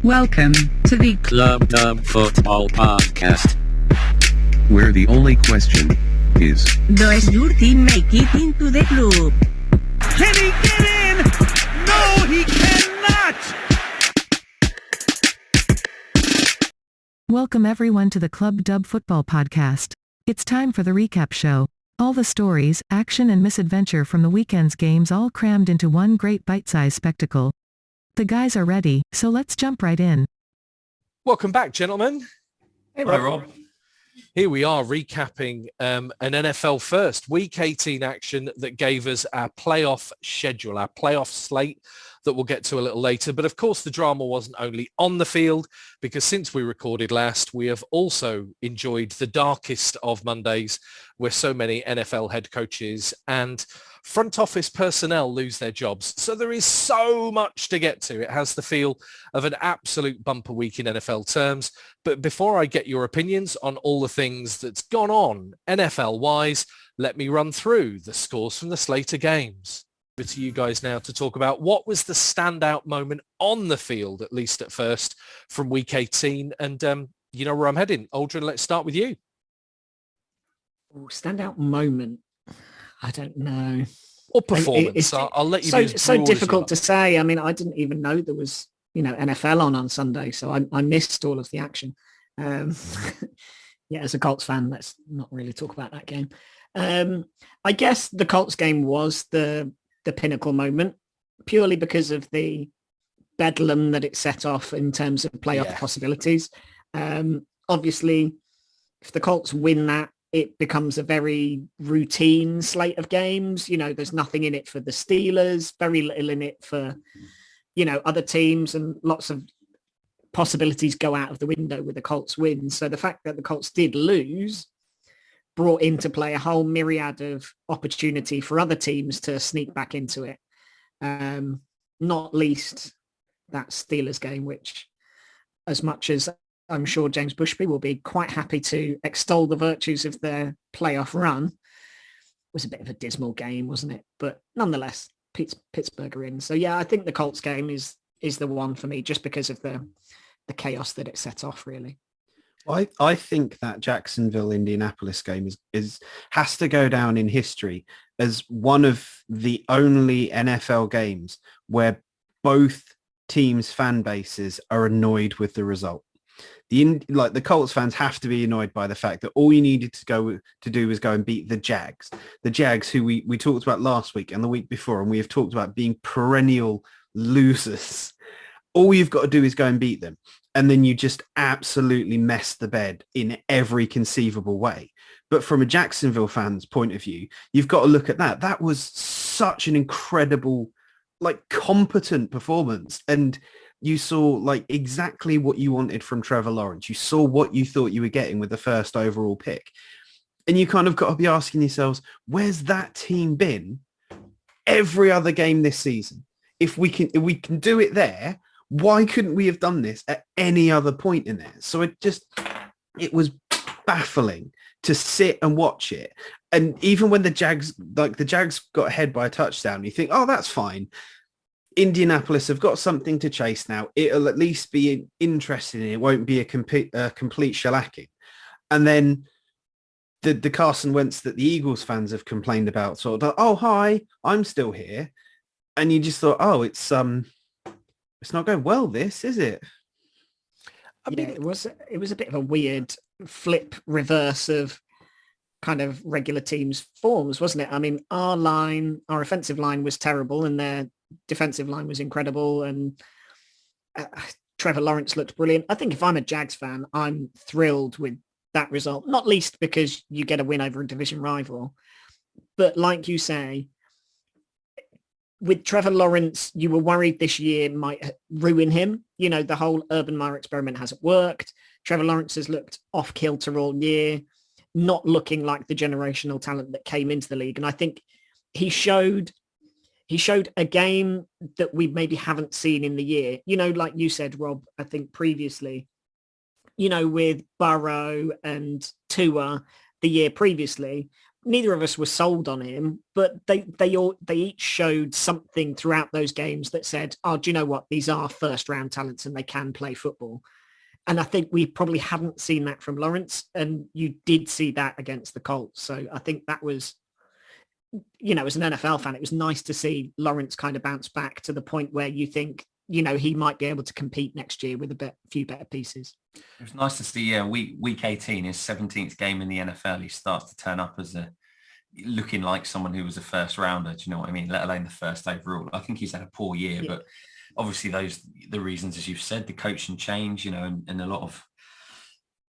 Welcome to the Club Dub Football Podcast, where the only question is, Does your team make it into the club? Can he get in? No, he cannot! Welcome everyone to the Club Dub Football Podcast. It's time for the recap show. All the stories, action and misadventure from the weekend's games all crammed into one great bite-sized spectacle. The guys are ready, so let's jump right in. Welcome back, gentlemen. Hey, Rob. Here we are recapping an NFL first, Week 18 action that gave us our playoff schedule, our playoff slate that we'll get to a little later. But of course, the drama wasn't only on the field, because since we recorded last, we have also enjoyed the darkest of Mondays, where so many NFL head coaches and front office personnel lose their jobs. So there is so much to get to. It has the feel of an absolute bumper week in NFL terms. But before I get your opinions on all the things that's gone on NFL-wise, let me run through the scores from the slate of games. Over to you guys now to talk about what was the standout moment on the field, at least at first, from Week 18. And you know where I'm heading. Aldrin, let's start with you. Ooh, standout moment. I don't know. Or performance. I'll let you. So difficult to say. I mean, I didn't even know there was, NFL on Sunday, so I missed all of the action. Yeah, as a Colts fan, let's not really talk about that game. I guess the Colts game was the pinnacle moment, purely because of the bedlam that it set off in terms of playoff possibilities. Obviously, if the Colts win that, it becomes a very routine slate of games. There's nothing in it for the Steelers, very little in it for, other teams, and lots of possibilities go out of the window with the Colts win. So the fact that the Colts did lose brought into play a whole myriad of opportunity for other teams to sneak back into it. Not least that Steelers game, which, as much as I'm sure James Bushby will be quite happy to extol the virtues of their playoff run, was a bit of a dismal game, wasn't it? But nonetheless, Pittsburgh are in. So yeah, I think the Colts game is the one for me, just because of the chaos that it set off, really. I think that Jacksonville-Indianapolis game has to go down in history as one of the only NFL games where both teams' fan bases are annoyed with the result. The Colts fans have to be annoyed by the fact that all you needed to do was go and beat the Jags, who we talked about last week and the week before, and we have talked about being perennial losers. All you've got to do is go and beat them, and then you just absolutely mess the bed in every conceivable way. But from a Jacksonville fan's point of view, you've got to look at that. That was such an incredible, competent performance, and you saw exactly what you wanted from Trevor Lawrence. You saw what you thought you were getting with the first overall pick. And you kind of got to be asking yourselves, where's that team been every other game this season? If we can do it there, why couldn't we have done this at any other point in there? So it was baffling to sit and watch it. And even when the Jags got ahead by a touchdown, you think, oh, that's fine. Indianapolis have got something to chase now. It'll at least be interesting. It won't be a complete shellacking. And then the Carson Wentz that the Eagles fans have complained about, sort of, oh, hi, I'm still here. And you just thought, oh, it's not going well, this, is it? I mean, it was a bit of a weird flip reverse of kind of regular teams' forms, wasn't it? I mean, our offensive line was terrible, and their defensive line was incredible, and Trevor Lawrence looked brilliant. I think if I'm a Jags fan, I'm thrilled with that result, not least because you get a win over a division rival. But like you say, with Trevor Lawrence, you were worried this year might ruin him. The whole Urban Meyer experiment hasn't worked. Trevor Lawrence has looked off kilter all year, not looking like the generational talent that came into the league. And I think he showed a game that we maybe haven't seen in the year. Like you said, Rob, I think previously, with Burrow and Tua the year previously, neither of us were sold on him, but they each showed something throughout those games that said, oh, do you know what? These are first round talents and they can play football. And I think we probably hadn't seen that from Lawrence, and you did see that against the Colts. So I think that was, as an NFL fan, it was nice to see Lawrence kind of bounce back to the point where you think, he might be able to compete next year with few better pieces. It was nice to see, week 18, his 17th game in the NFL, he starts to turn up as looking like someone who was a first rounder, do you know what I mean? Let alone the first overall. I think he's had a poor year, but obviously the reasons, as you've said, the coaching change, and a lot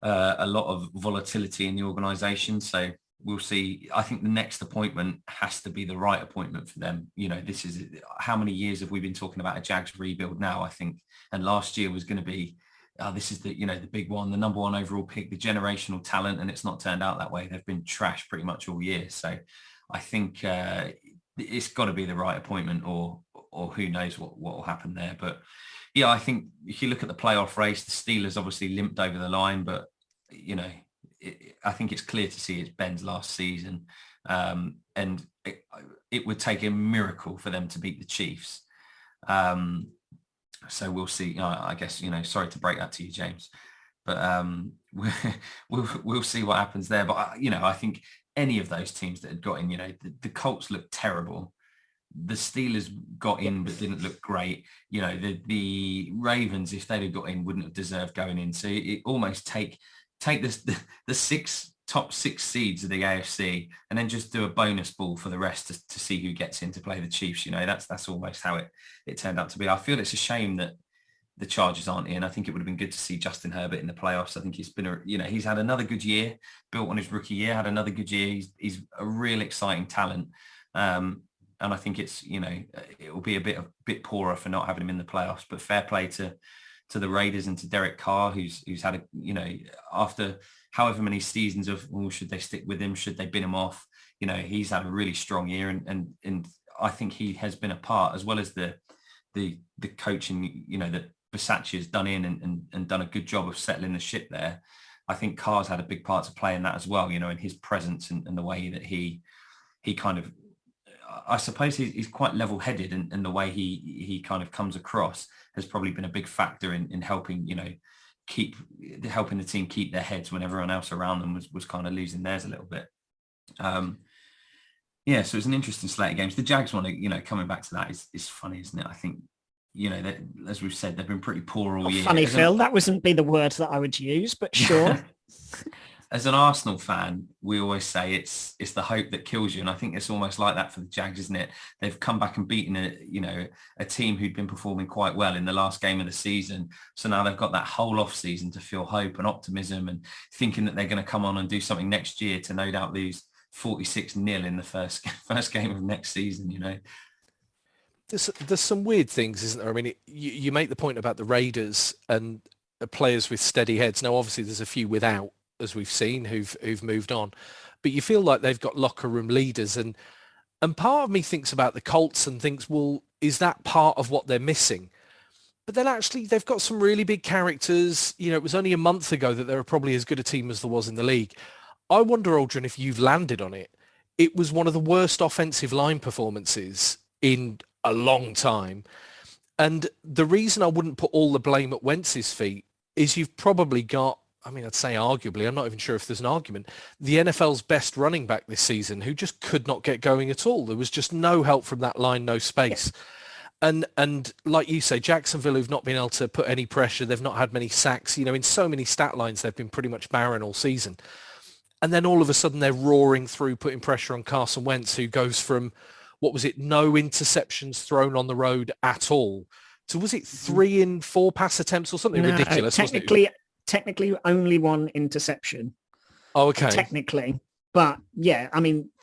of volatility in the organisation. So we'll see. I think the next appointment has to be the right appointment for them. This is how many years have we been talking about a Jags rebuild now, I think. And last year was going to be, this is the big one, the number one overall pick, the generational talent. And it's not turned out that way. They've been trashed pretty much all year. So I think it's got to be the right appointment, or who knows what will happen there. But yeah, I think if you look at the playoff race, the Steelers obviously limped over the line, but I think it's clear to see it's Ben's last season, and it would take a miracle for them to beat the Chiefs. So we'll see. I guess sorry to break that to you, James, but we'll see what happens there. But I think any of those teams that had got in, the Colts looked terrible. The Steelers got in but didn't look great. The Ravens, if they'd have got in, wouldn't have deserved going in. So it almost take the top six seeds of the AFC and then just do a bonus ball for the rest to see who gets in to play the Chiefs. That's almost how it turned out to be. I feel it's a shame that the Chargers aren't in. I think it would have been good to see Justin Herbert in the playoffs. I think he's been he's had another good year, built on his rookie year, had another good year. He's a real exciting talent. And I think it's, it will be a bit poorer for not having him in the playoffs, but fair play to the Raiders and to Derek Carr, who's had after however many seasons of, should they stick with him? Should they bin him off? He's had a really strong year, and I think he has been a part, as well as the coaching, that Bisaccia has done and done a good job of settling the ship there. I think Carr's had a big part to play in that as well, in his presence and the way that he kind of, I suppose he's quite level-headed, and the way he kind of comes across has probably been a big factor in helping, helping the team keep their heads when everyone else around them was kind of losing theirs a little bit. So it's an interesting slate of games. The Jags one, coming back to that is funny, isn't it? I think, as we've said, they've been pretty poor all year. Funny, Phil. That wouldn't be the word that I would use, but sure. As an Arsenal fan, we always say it's the hope that kills you, and I think it's almost like that for the Jags, isn't it? They've come back and beaten a team who'd been performing quite well in the last game of the season. So now they've got that whole off season to feel hope and optimism, and thinking that they're going to come on and do something next year to no doubt lose 46-0 in the first game of next season. There's some weird things, isn't there? I mean, you make the point about the Raiders and players with steady heads. Now, obviously, there's a few without, as we've seen, who've moved on, but you feel like they've got locker room leaders, and part of me thinks about the Colts and thinks, well, is that part of what they're missing? But then actually they've got some really big characters. It was only a month ago that they were probably as good a team as there was in the league. I wonder, Aldrin, if you've landed on it. It was one of the worst offensive line performances in a long time. And the reason I wouldn't put all the blame at Wentz's feet is you've probably got, I'd say arguably, I'm not even sure if there's an argument, the NFL's best running back this season who just could not get going at all. There was just no help from that line, no space. And like you say, Jacksonville, who've not been able to put any pressure, they've not had many sacks. In so many stat lines, they've been pretty much barren all season. And then all of a sudden they're roaring through, putting pressure on Carson Wentz, who goes from, no interceptions thrown on the road at all, to, was it 3 in 4 pass attempts or something ridiculous? Technically only 1 interception. Oh, okay. Technically. But yeah,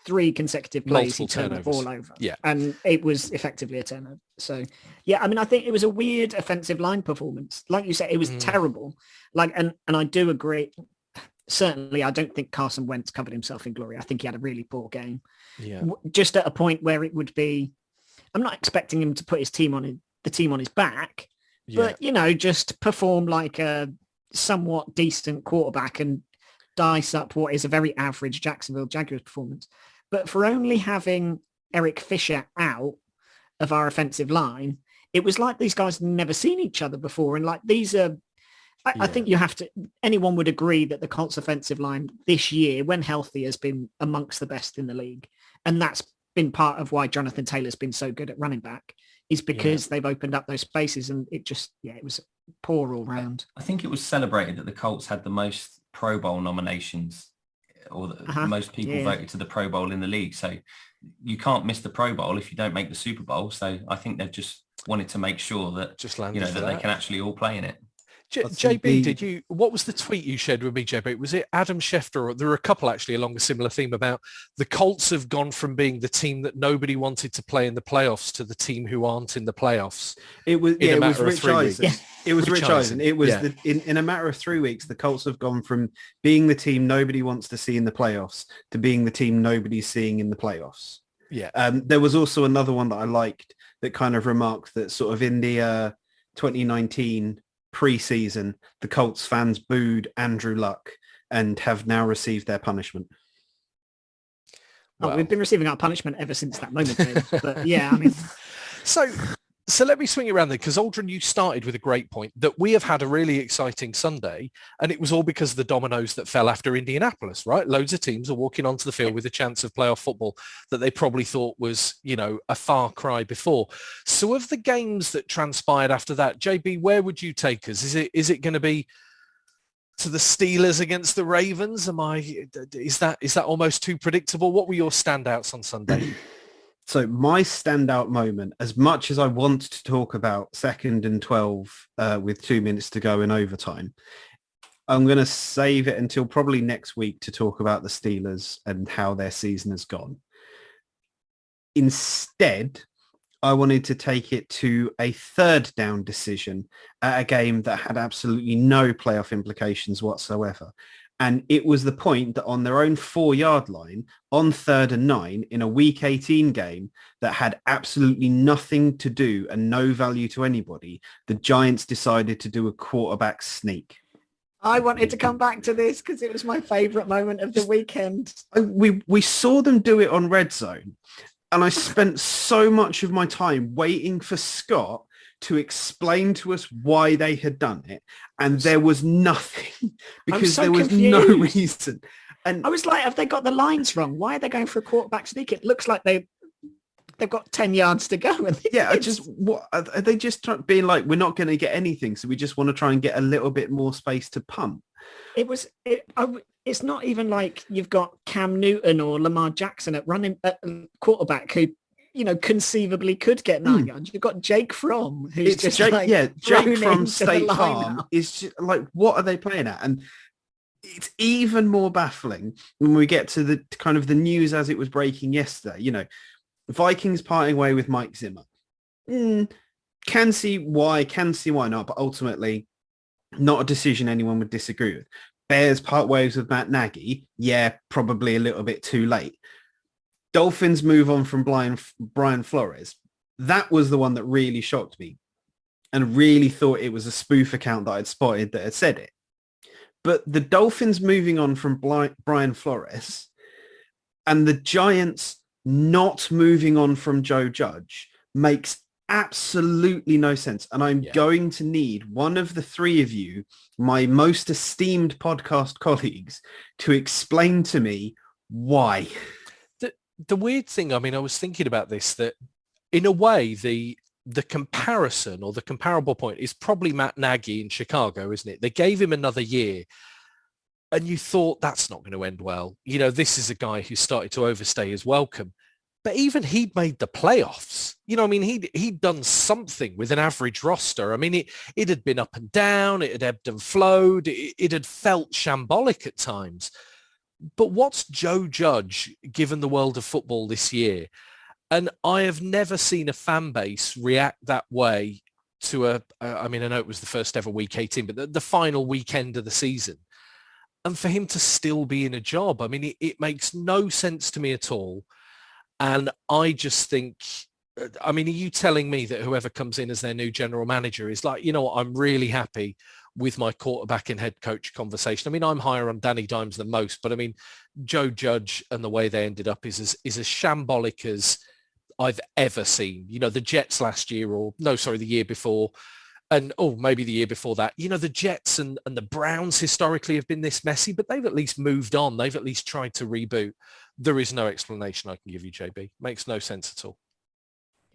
3 consecutive plays, he turned the ball over. Yeah. And it was effectively a turnover. So yeah, I think it was a weird offensive line performance. Like you said, it was terrible. And I do agree. Certainly, I don't think Carson Wentz covered himself in glory. I think he had a really poor game. Yeah. Just at a point where it would be, I'm not expecting him to put the team on his back, but just perform like a somewhat decent quarterback and dice up what is a very average Jacksonville Jaguars performance. But for only having Eric Fisher out of our offensive line, it was like these guys had never seen each other before. And like these are, I think you have to, anyone would agree that the Colts offensive line this year, when healthy, has been amongst the best in the league. And that's been part of why Jonathan Taylor's been so good at running back, is because they've opened up those spaces, and it just, it was poor all round. I think it was celebrated that the Colts had the most Pro Bowl nominations, or the most people voted to the Pro Bowl in the league. So you can't miss the Pro Bowl if you don't make the Super Bowl. So I think they've just wanted to make sure that, that they can actually all play in it. JB, what was the tweet you shared with me, JB? Was it Adam Schefter? Or there were a couple actually along a similar theme about the Colts have gone from being the team that nobody wanted to play in the playoffs to the team who aren't in the playoffs. It was Rich Eisen. Yeah. It was Rich Eisen. It was in a matter of 3 weeks, the Colts have gone from being the team nobody wants to see in the playoffs to being the team nobody's seeing in the playoffs. Yeah. There was also another one that I liked that kind of remarked that sort of in the 2019 pre-season, the Colts fans booed Andrew Luck and have now received their punishment. Well, we've been receiving our punishment ever since that moment, James. But yeah, I mean... So let me swing it around there, because Aldrin, you started with a great point that we have had a really exciting Sunday, and it was all because of the dominoes that fell after Indianapolis, right? Loads of teams are walking onto the field with a chance of playoff football that they probably thought was, a far cry before. So of the games that transpired after that, JB, where would you take us? Is it going to be to the Steelers against the Ravens? Is that almost too predictable? What were your standouts on Sunday? So my standout moment, as much as I want to talk about 2nd and 12 with 2 minutes to go in overtime, I'm going to save it until probably next week to talk about the Steelers and how their season has gone. Instead, I wanted to take it to a 3rd down decision at a game that had absolutely no playoff implications whatsoever. And it was the point that on their own 4-yard line, on 3rd and 9, in a Week 18 game that had absolutely nothing to do and no value to anybody, the Giants decided to do a quarterback sneak. I wanted to come back to this because it was my favourite moment of the weekend. We saw them do it on Red Zone, and I spent so much of my time waiting for Scott to explain to us why they had done it, and there was nothing, because there was no reason. And I was like, have they got the lines wrong? Why are they going for a quarterback sneak? It looks like they've got 10 yards to go. And what are they just being like, we're not going to get anything, so we just want to try and get a little bit more space to punt? It's not even like you've got Cam Newton or Lamar Jackson at quarterback who, conceivably could get 9 yards. You've got Jake Fromm, who's Jake from State Farm is just like, what are they playing at? And it's even more baffling when we get to the kind of the news as it was breaking yesterday. Vikings parting way with Mike Zimmer. Can see why not, but ultimately not a decision anyone would disagree with. Bears part ways with Matt Nagy. Yeah, probably a little bit too late. Dolphins move on from Brian Flores. That was the one that really shocked me, and really thought it was a spoof account that I'd spotted that had said it. But the Dolphins moving on from Brian Flores and the Giants not moving on from Joe Judge makes absolutely no sense. And I'm going to need one of the three of you, my most esteemed podcast colleagues, to explain to me why. The weird thing, I was thinking about this, that in a way, the comparison or the comparable point is probably Matt Nagy in Chicago, isn't it? They gave him another year and you thought that's not going to end well. This is a guy who started to overstay his welcome. But even he'd made the playoffs. He'd done something with an average roster. It had been up and down. It had ebbed and flowed. It had felt shambolic at times. But what's Joe Judge given the world of football this year? And I have never seen a fan base react that way to I know it was the first ever Week 18, but the final weekend of the season. And for him to still be in a job, it makes no sense to me at all. And I just think, are you telling me that whoever comes in as their new general manager is like, I'm really happy with my quarterback and head coach conversation. I mean, I'm higher on Danny Dimes than most, but I mean, Joe Judge and the way they ended up is as shambolic as I've ever seen. You know, the Jets last year, the year before, and maybe the year before that. You know, the Jets and the Browns historically have been this messy, but they've at least moved on. They've at least tried to reboot. There is no explanation I can give you, JB. Makes no sense at all.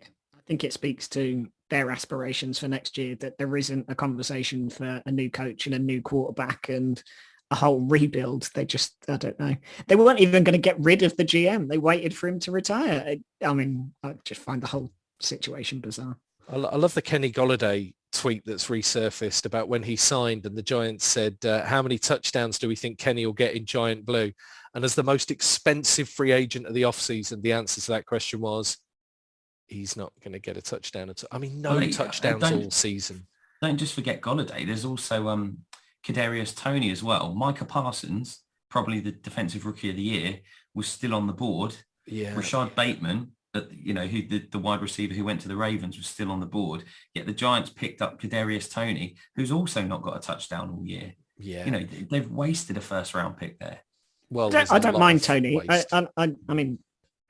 I think it speaks to their aspirations for next year, that there isn't a conversation for a new coach and a new quarterback and a whole rebuild. They just, I don't know. They weren't even going to get rid of the GM. They waited for him to retire. I mean, I just find the whole situation bizarre. I love the Kenny Golladay tweet that's resurfaced about when he signed and the Giants said, how many touchdowns do we think Kenny will get in Giant Blue? And as the most expensive free agent of the offseason, the answer to that question was, he's not going to get a touchdown at all. I mean, touchdowns all season. Don't just forget Golladay. There's also Kadarius Toney as well. Micah Parsons, probably the defensive rookie of the year, was still on the board. Yeah. Rashad Bateman, who the wide receiver who went to the Ravens, was still on the board. Yet the Giants picked up Kadarius Toney, who's also not got a touchdown all year. Yeah. You know, they've wasted a first round pick there. Well, I don't mind Toney. I mean,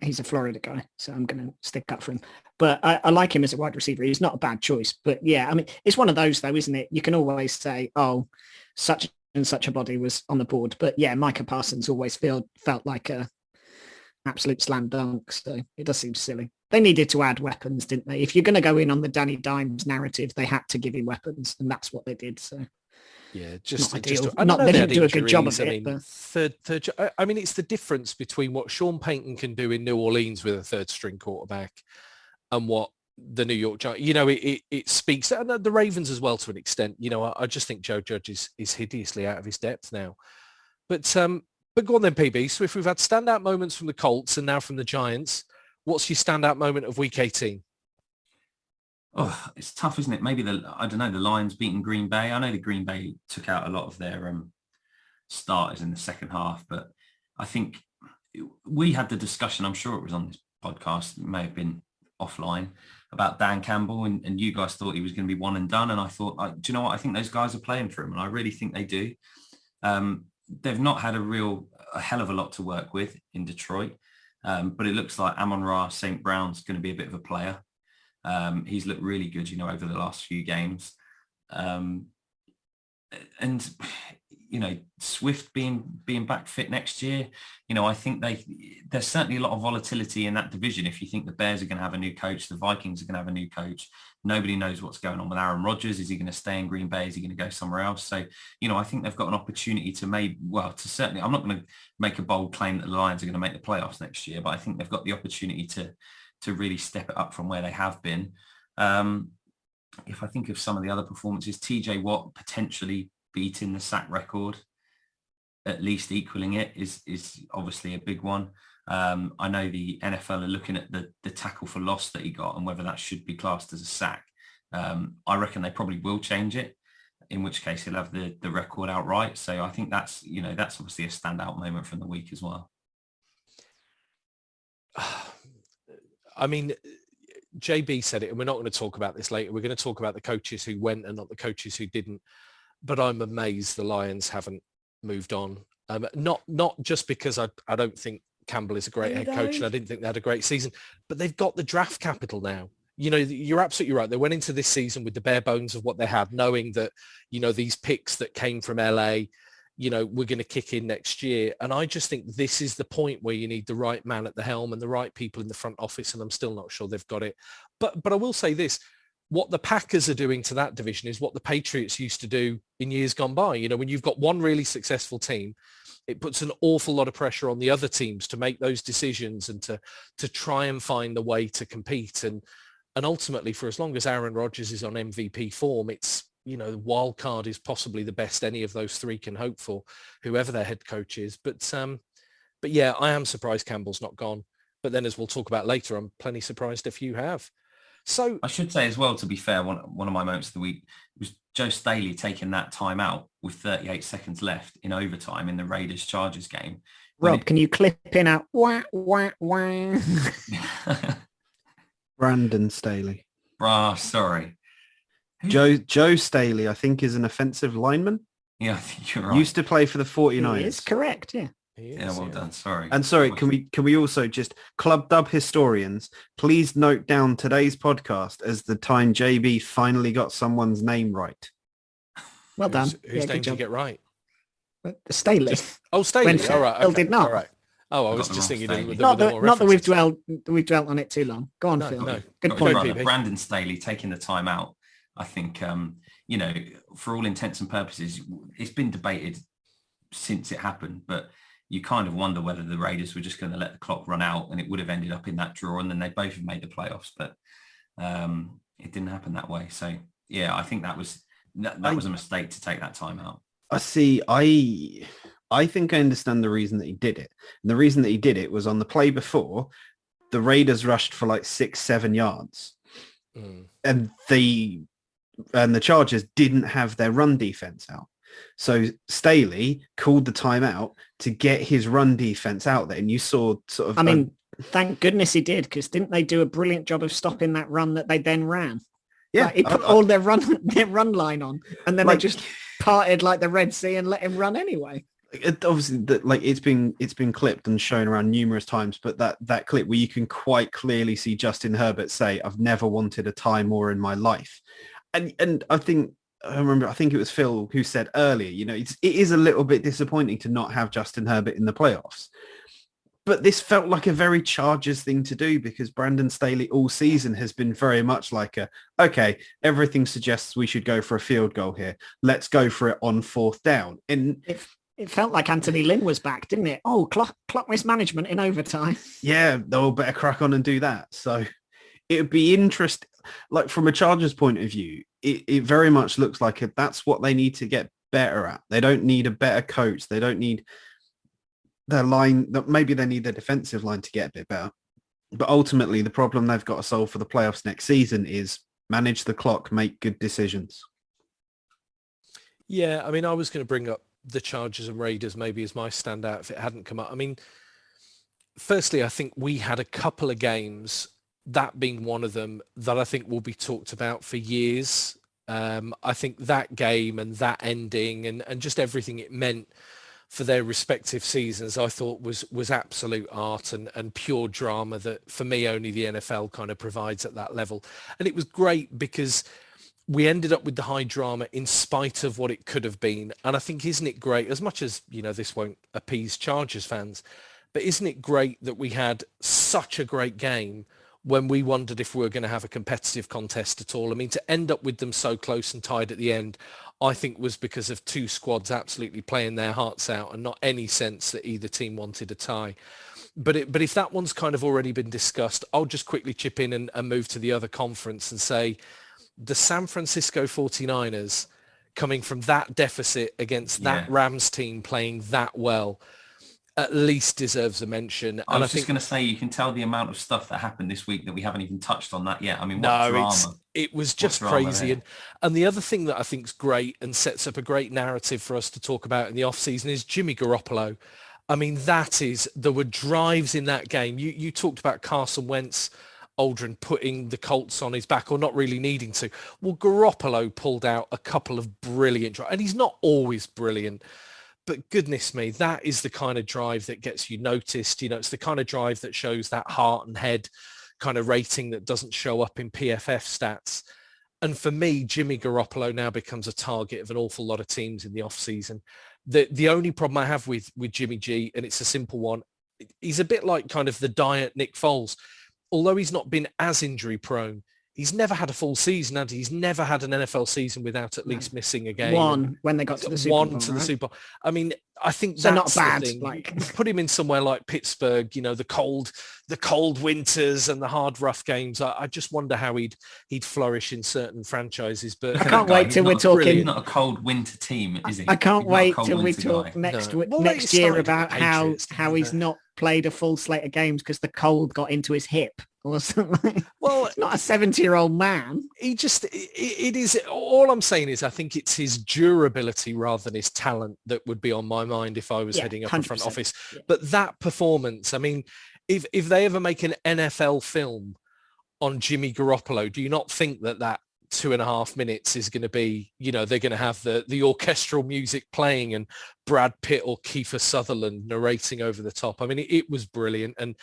he's a Florida guy, so I'm going to stick up for him. But I like him as a wide receiver. He's not a bad choice. But yeah, I mean, it's one of those though, isn't it? You can always say, oh, such and such a body was on the board. But yeah, Micah Parsons always felt like a absolute slam dunk. So it does seem silly. They needed to add weapons, didn't they? If you're going to go in on the Danny Dimes narrative, they had to give him weapons, and that's what they did. So yeah, they didn't do a good job of it. I mean, it's the difference between what Sean Payton can do in New Orleans with a third string quarterback and what the New York Giants, you know, it speaks, and the Ravens as well to an extent. You know, I just think Joe Judge is hideously out of his depth now. But go on then, PB. So if we've had standout moments from the Colts and now from the Giants, what's your standout moment of Week 18? Oh, it's tough, isn't it? Maybe the Lions beating Green Bay. I know the Green Bay took out a lot of their starters in the second half, but I think we had the discussion, I'm sure it was on this podcast, it may have been offline, about Dan Campbell, and you guys thought he was going to be one and done. And I thought, do you know what? I think those guys are playing for him, and I really think they do. They've not had a hell of a lot to work with in Detroit, but it looks like Amon-Ra St. Brown's going to be a bit of a player. He's looked really good, you know, over the last few games. And, you know, Swift being back fit next year, you know, I think there's certainly a lot of volatility in that division. If you think the Bears are going to have a new coach, the Vikings are going to have a new coach, nobody knows what's going on with Aaron Rodgers. Is he going to stay in Green Bay? Is he going to go somewhere else? So, you know, I think they've got an opportunity to certainly, I'm not going to make a bold claim that the Lions are going to make the playoffs next year, but I think they've got the opportunity to really step it up from where they have been. If I think of some of the other performances, TJ Watt potentially beating the sack record, at least equaling it, is obviously a big one. I know the NFL are looking at the tackle for loss that he got and whether that should be classed as a sack. I reckon they probably will change it, in which case he'll have the record outright. So I think that's obviously a standout moment from the week as well. I mean, JB said it, and we're not going to talk about this later. We're going to talk about the coaches who went and not the coaches who didn't. But I'm amazed the Lions haven't moved on. Not just because I don't think Campbell is a great head coach, and I didn't think they had a great season, but they've got the draft capital now. You know, you're absolutely right. They went into this season with the bare bones of what they had, knowing that, you know, these picks that came from LA, you know, we're going to kick in next year. And I just think this is the point where you need the right man at the helm and the right people in the front office. And I'm still not sure they've got it. But I will say this, what the Packers are doing to that division is what the Patriots used to do in years gone by. You know, when you've got one really successful team, it puts an awful lot of pressure on the other teams to make those decisions and to try and find the way to compete. And ultimately, for as long as Aaron Rodgers is on MVP form, it's, you know, wild card is possibly the best any of those three can hope for, whoever their head coach is. But yeah, I am surprised Campbell's not gone. But then, as we'll talk about later, I'm plenty surprised if you have. So I should say as well, to be fair, one of my moments of the week was Joe Staley taking that time out with 38 seconds left in overtime in the Raiders-Chargers game. Rob, can you clip in out wah, wah, wah? Brandon Staley. Sorry. Joe Staley, I think, is an offensive lineman. Yeah, I think you're right. Used to play for the 49ers. He is correct, yeah. Yeah, well done. Sorry. And sorry, can we also just club dub historians, please note down today's podcast as the time JB finally got someone's name right. Well done. Whose name did you get right? Staley. Staley. When All right. Phil Okay. did not. All right. Oh, I Got was the just wrong thinking Staley. Not there were that, more not that we've references. dwelt on it too long. Go on, No, Phil. no. Good Got point. to remember, PB. Brandon Staley taking the time out, I think, for all intents and purposes, it's been debated since it happened, but you kind of wonder whether the Raiders were just going to let the clock run out and it would have ended up in that draw and then they both have made the playoffs, but it didn't happen that way. So, yeah, I think that was a mistake to take that time out. I see. I think I understand the reason that he did it. And the reason that he did it was on the play before, the Raiders rushed for like 6-7 yards. And the Chargers didn't have their run defense out. So Staley called the timeout to get his run defense out there. And you saw sort of... I mean, thank goodness he did, because didn't they do a brilliant job of stopping that run that they then ran? Yeah. Like, he put all their run line on, and then they just parted like the Red Sea and let him run anyway. Obviously, it's been clipped and shown around numerous times, but that clip where you can quite clearly see Justin Herbert say, "I've never wanted a tie more in my life," and I think it was Phil who said earlier, it is a little bit disappointing to not have Justin Herbert in the playoffs. But this felt like a very Chargers thing to do because Brandon Staley all season has been very much like okay, everything suggests we should go for a field goal here. Let's go for it on 4th down. And it felt like Anthony Lynn was back, didn't it? Oh, clock mismanagement in overtime. Yeah, they'll better crack on and do that. So it would be interesting. Like from a Chargers point of view, it very much looks like that's what they need to get better at. They don't need a better coach. They don't need their line. Maybe they need their defensive line to get a bit better. But ultimately, the problem they've got to solve for the playoffs next season is manage the clock, make good decisions. Yeah, I mean, I was going to bring up the Chargers and Raiders maybe as my standout if it hadn't come up. I mean, firstly, I think we had a couple of games, that being one of them, that I think will be talked about for years. I think that game and that ending and just everything it meant for their respective seasons, I thought was absolute art and pure drama that for me only the NFL kind of provides at that level. And it was great because we ended up with the high drama in spite of what it could have been. And I think, isn't it great, as much as, this won't appease Chargers fans, but isn't it great that we had such a great game when we wondered if we were going to have a competitive contest at all? I mean, to end up with them so close and tied at the end, I think was because of two squads absolutely playing their hearts out and not any sense that either team wanted a tie. But if that one's kind of already been discussed, I'll just quickly chip in and move to the other conference and say the San Francisco 49ers coming from that deficit against that Rams team playing that well at least deserves a mention. I was just going to say, you can tell the amount of stuff that happened this week that we haven't even touched on that yet. I mean, what drama? It was just crazy. And the other thing that I think is great and sets up a great narrative for us to talk about in the off-season is Jimmy Garoppolo. I mean, there were drives in that game. You talked about Carson Wentz, Aldrin, putting the Colts on his back or not really needing to. Well, Garoppolo pulled out a couple of brilliant drives, and he's not always brilliant. But goodness me, that is the kind of drive that gets you noticed. It's the kind of drive that shows that heart and head kind of rating that doesn't show up in PFF stats. And for me, Jimmy Garoppolo now becomes a target of an awful lot of teams in the off-season. The only problem I have with Jimmy G, and it's a simple one, he's a bit like kind of the diet Nick Foles. Although he's not been as injury prone, he's never had a full season, and he's never had an NFL season without at least missing a game. One when they got to the Super Bowl. The Super Bowl. I mean, I think so that's not bad. The thing. Put him in somewhere like Pittsburgh, the cold winters and the hard, rough games. I just wonder how he'd flourish in certain franchises. But I can't wait till we're talking. He's not a cold winter team, is he? I can't wait till we talk next year about how he's not played a full slate of games because the cold got into his hip or something. Well, it's not a 70-year-old man. It is. All I'm saying is I think it's his durability rather than his talent that would be on my mind if I was heading up a front office. Yeah. But that performance, I mean, if they ever make an NFL film on Jimmy Garoppolo, do you not think that 2.5 minutes is going to be, they're going to have the orchestral music playing and Brad Pitt or Kiefer Sutherland narrating over the top. I mean, it was brilliant. And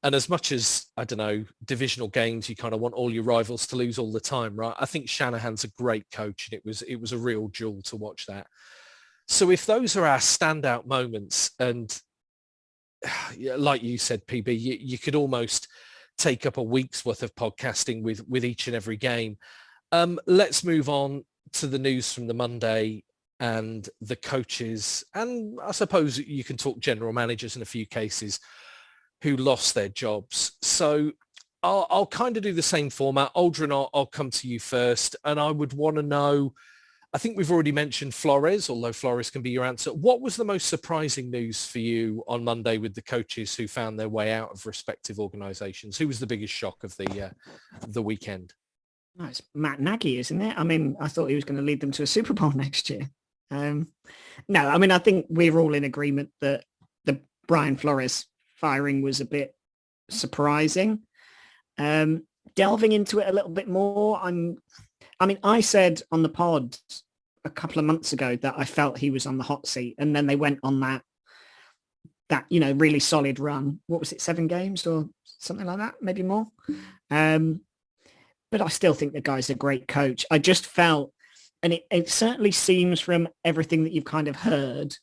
as much as, I don't know, divisional games, you kind of want all your rivals to lose all the time, right? I think Shanahan's a great coach, and it was a real jewel to watch that. So if those are our standout moments, and like you said, PB, you could almost take up a week's worth of podcasting with each and every game. Let's move on to the news from the Monday and the coaches, and I suppose you can talk general managers in a few cases who lost their jobs. So I'll kind of do the same format. Aldrin, I'll come to you first, and I would want to know, I think we've already mentioned Flores, although Flores can be your answer. What was the most surprising news for you on Monday with the coaches who found their way out of respective organisations? Who was the biggest shock of the weekend? No, it's Matt Nagy, isn't it? I mean, I thought he was going to lead them to a Super Bowl next year. No, I mean, I think we're all in agreement that the Brian Flores firing was a bit surprising. Delving into it a little bit more, I said on the pod a couple of months ago that I felt he was on the hot seat, and then they went on that really solid run. What was it, 7 games or something like that, maybe more? But I still think the guy's a great coach. I just felt, and it certainly seems from everything that you've kind of heard,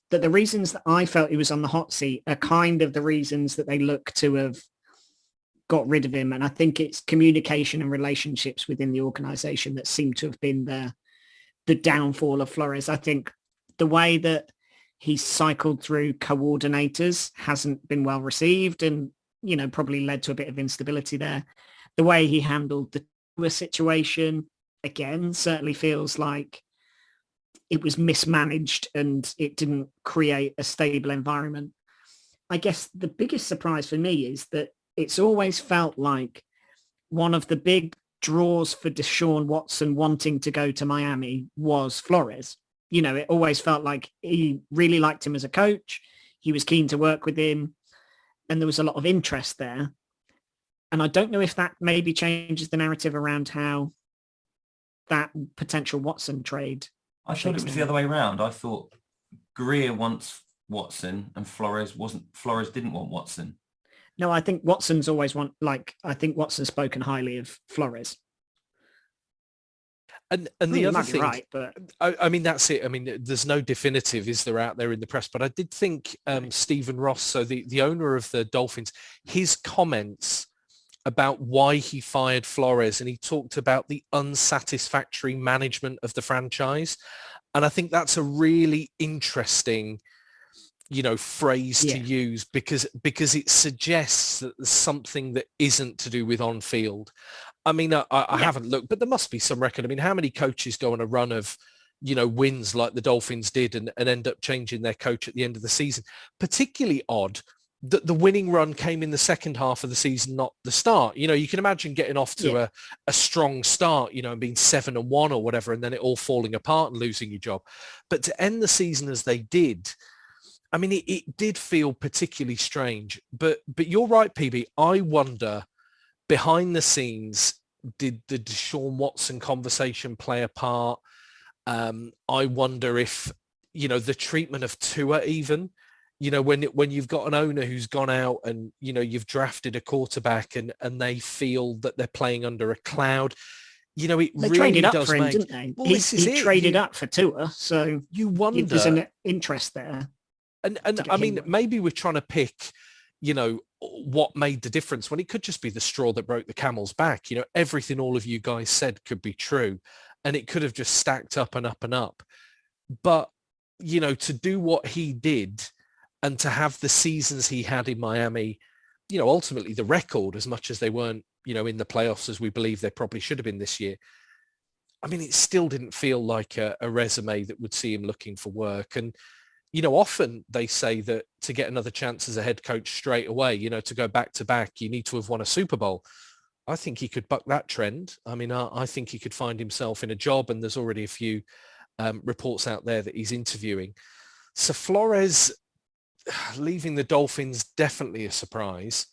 that the reasons that I felt he was on the hot seat are kind of the reasons that they look to have got rid of him. And I think it's communication and relationships within the organization that seem to have been the downfall of Flores. I think the way that he's cycled through coordinators hasn't been well received, and, probably led to a bit of instability there. The way he handled the Tua situation, again, certainly feels like it was mismanaged and it didn't create a stable environment. I guess the biggest surprise for me is that it's always felt like one of the big draws for Deshaun Watson wanting to go to Miami was Flores. It always felt like he really liked him as a coach. He was keen to work with him, and there was a lot of interest there. And I don't know if that maybe changes the narrative around how that potential Watson trade. I thought it was the other way around. I thought Greer wants Watson and Flores didn't want Watson. No, I think Watson's always I think Watson's spoken highly of Flores. And the other thing, right, but I mean, that's it. I mean, there's no definitive, is there, out there in the press? But I did think Stephen Ross, so the owner of the Dolphins, his comments about why he fired Flores, and he talked about the unsatisfactory management of the franchise. And I think that's a really interesting, phrase to use, because it suggests that there's something that isn't to do with on field. I mean, I haven't looked, but there must be some record. I mean, how many coaches go on a run of, wins like the Dolphins did and end up changing their coach at the end of the season? Particularly odd that the winning run came in the second half of the season, not the start. You can imagine getting off to a strong start, and being 7-1 or whatever, and then it all falling apart and losing your job. But to end the season as they did, I mean, it did feel particularly strange. But you're right, PB. I wonder, behind the scenes, did the Deshaun Watson conversation play a part? I wonder if, the treatment of Tua even, when you've got an owner who's gone out and, you've drafted a quarterback and they feel that they're playing under a cloud, it they really traded up does for him, make... didn't they? Well, he traded up for Tua, so you wonder... There's an interest there. And I mean, maybe we're trying to pick, what made the difference when it could just be the straw that broke the camel's back. Everything all of you guys said could be true, and it could have just stacked up and up and up. But, to do what he did and to have the seasons he had in Miami, ultimately the record, as much as they weren't, in the playoffs as we believe they probably should have been this year. I mean, it still didn't feel like a resume that would see him looking for work. And, often they say that to get another chance as a head coach straight away, to go back to back, you need to have won a Super Bowl. I think he could buck that trend. I mean, I think he could find himself in a job, and there's already a few reports out there that he's interviewing. So Flores leaving the Dolphins, definitely a surprise.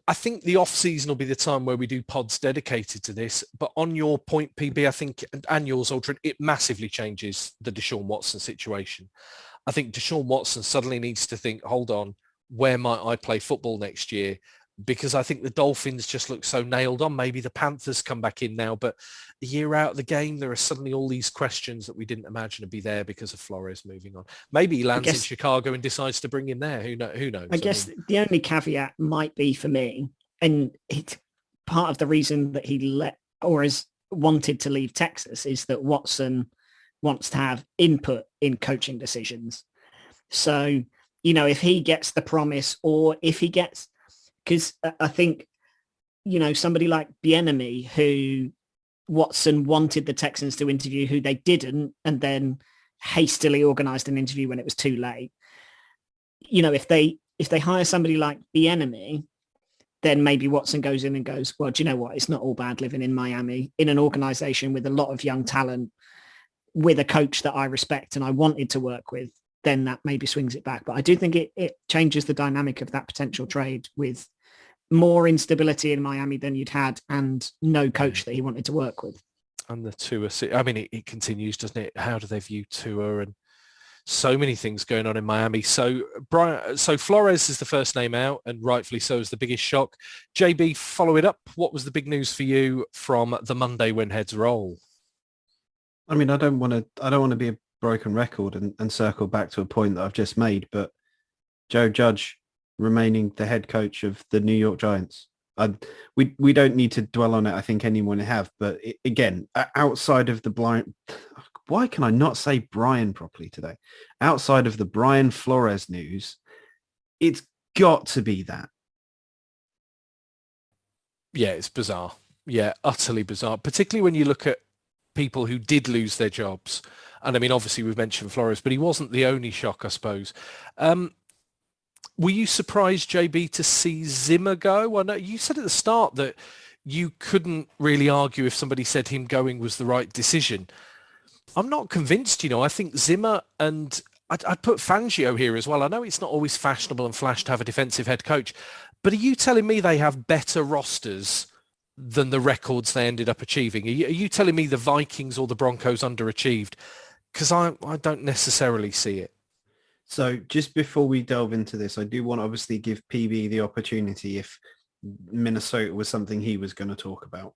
I think the off season will be the time where we do pods dedicated to this. But on your point, PB, I think, and yours, Aldrin, it massively changes the Deshaun Watson situation. I think Deshaun Watson suddenly needs to think, hold on, where might I play football next year? Because I think the Dolphins just look so nailed on. Maybe the Panthers come back in now, but a year out of the game, there are suddenly all these questions that we didn't imagine would be there because of Flores moving on. Maybe he lands in Chicago and decides to bring him there. Who knows? I guess the only caveat might be for me, and it's part of the reason that he has wanted to leave Texas, is that Watson wants to have input in coaching decisions. So, if he gets the promise, or if he gets, because I think, somebody like Bieniemy, who Watson wanted the Texans to interview, who they didn't, and then hastily organized an interview when it was too late. If they hire somebody like Bieniemy, then maybe Watson goes in and goes, well, do you know what? It's not all bad living in Miami, in an organization with a lot of young talent, with a coach that I respect and I wanted to work with. Then that maybe swings it back. But I do think it changes the dynamic of that potential trade, with more instability in Miami than you'd had, and no coach that he wanted to work with. And the Tua, I mean, it continues, doesn't it? How do they view Tua? And so many things going on in Miami. So Flores is the first name out, and rightfully so, is the biggest shock. JB, follow it up. What was the big news for you from the Monday when heads roll? I mean, I don't want to be a broken record and circle back to a point that I've just made, but Joe Judge remaining the head coach of the New York Giants. We don't need to dwell on it. I think anyone have, but again, outside of the blind, why can I not say Brian properly today? Outside of the Brian Flores news, it's got to be that. Yeah, it's bizarre. Yeah, utterly bizarre, particularly when you look at people who did lose their jobs. And I mean, obviously we've mentioned Flores, but he wasn't the only shock, I suppose. Were you surprised, JB, to see Zimmer go? I know you said at the start that you couldn't really argue if somebody said him going was the right decision. I'm not convinced, I think Zimmer, and I'd put Fangio here as well. I know it's not always fashionable and flash to have a defensive head coach, but are you telling me they have better rosters than the records they ended up achieving? Are you telling me the Vikings or the Broncos underachieved? Because I don't necessarily see it. So just before we delve into this, I do want to obviously give PB the opportunity if Minnesota was something he was going to talk about.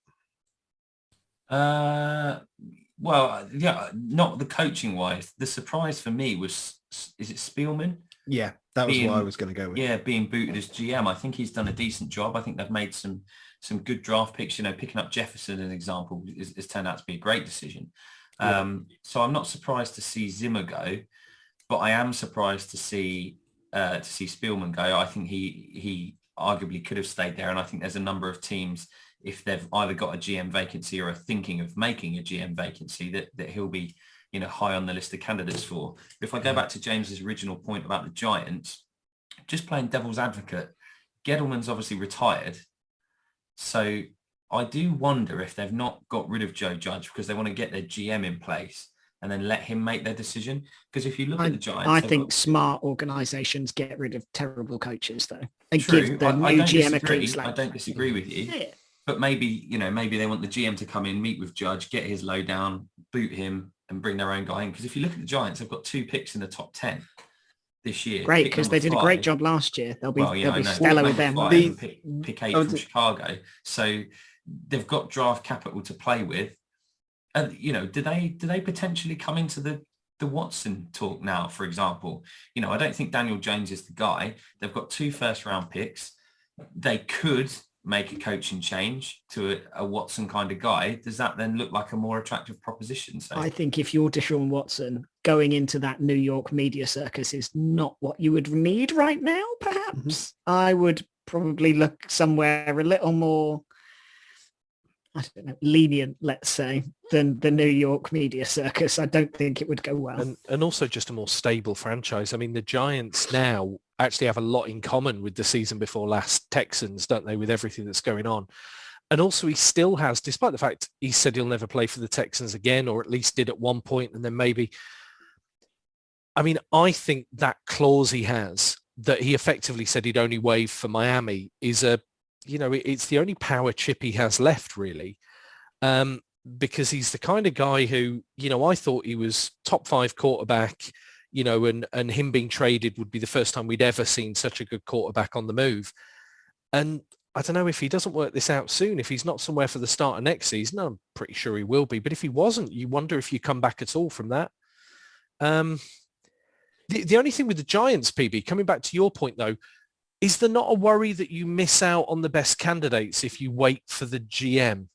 Well, yeah, not the coaching wise. The surprise for me was, is it Spielman? Yeah, that was what I was going to go with. Yeah, being booted as GM. I think he's done a decent job. I think they've made some good draft picks. Picking up Jefferson as an example has turned out to be a great decision. So I'm not surprised to see Zimmer go, but I am surprised to see Spielman go. I think he arguably could have stayed there, and I think there's a number of teams, if they've either got a GM vacancy or are thinking of making a GM vacancy, that he'll be high on the list of candidates for. If I go back to James's original point about the Giants, just playing devil's advocate, Gettleman's obviously retired, so I do wonder if they've not got rid of Joe Judge because they want to get their GM in place and then let him make their decision. Because if you look at the Giants... I think smart organisations get rid of terrible coaches, though. And true. give the new GM a clean slate. I don't disagree with you. Yeah. But maybe they want the GM to come in, meet with Judge, get his lowdown, boot him, and bring their own guy in. Because if you look at the Giants, they've got 2 picks in the top 10 this year. Great, because they did a great job last year. They'll be stellar with them. Pick 8 from Chicago. So they've got draft capital to play with. And do they potentially come into the Watson talk now, for example? I don't think Daniel Jones is the guy. They've got 2 first-round picks. They could make a coaching change to a Watson kind of guy. Does that then look like a more attractive proposition? So I think if you're Deshaun Watson, going into that New York media circus is not what you would need right now, perhaps. Mm-hmm. I would probably look somewhere a little more, I don't know, lenient, let's say, than the New York media circus. I don't think it would go well. And also just a more stable franchise. I mean, the Giants now actually have a lot in common with the season before last Texans, don't they, with everything that's going on. And also he still has, despite the fact he said he'll never play for the Texans again, or at least did at one point, and then maybe, I mean, I think that clause he has, that he effectively said he'd only waive for Miami, is it's the only power chip he has left, really, because he's the kind of guy who, I thought he was top 5 quarterback, and him being traded would be the first time we'd ever seen such a good quarterback on the move. And I don't know if he doesn't work this out soon, if he's not somewhere for the start of next season. I'm pretty sure he will be. But if he wasn't, you wonder if you come back at all from that. The only thing with the Giants, PB, coming back to your point, though, is there not a worry that you miss out on the best candidates if you wait for the GM?